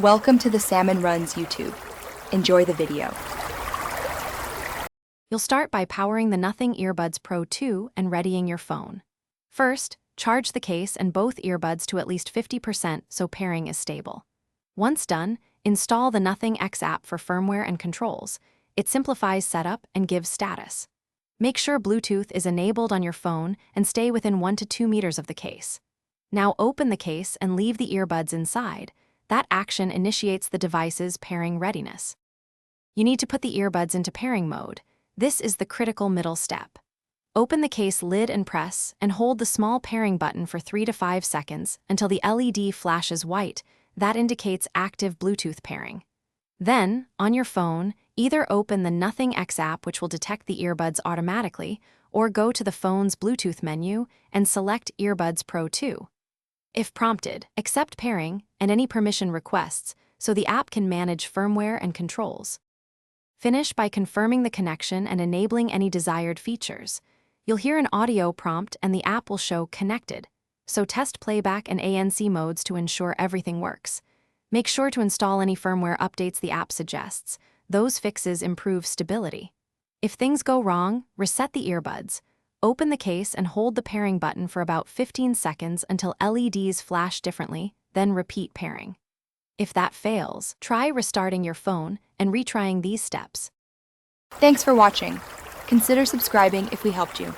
Welcome to the Salmon Runs YouTube. Enjoy the video. You'll start by powering the Nothing Earbuds Pro 2 and readying your phone. First, charge the case and both earbuds to at least 50% so pairing is stable. Once done, install the Nothing X app for firmware and controls. It simplifies setup and gives status. Make sure Bluetooth is enabled on your phone and stay within 1 to 2 meters of the case. Now open the case and leave the earbuds inside. That action initiates the device's pairing readiness. You need to put the earbuds into pairing mode. This is the critical middle step. Open the case lid and press, and hold the small pairing button for 3 to 5 seconds until the LED flashes white. That indicates active Bluetooth pairing. Then, on your phone, either open the Nothing X app, which will detect the earbuds automatically, or go to the phone's Bluetooth menu and select Earbuds Pro 2. If prompted, accept pairing and any permission requests so the app can manage firmware and controls. Finish by confirming the connection and enabling any desired features. You'll hear an audio prompt and the app will show connected, so test playback and ANC modes to ensure everything works. Make sure to install any firmware updates the app suggests. Those fixes improve stability. If things go wrong, reset the earbuds. Open the case and hold the pairing button for about 15 seconds until LEDs flash differently, then repeat pairing. If that fails, try restarting your phone and retrying these steps. Thanks for watching. Consider subscribing if we helped you.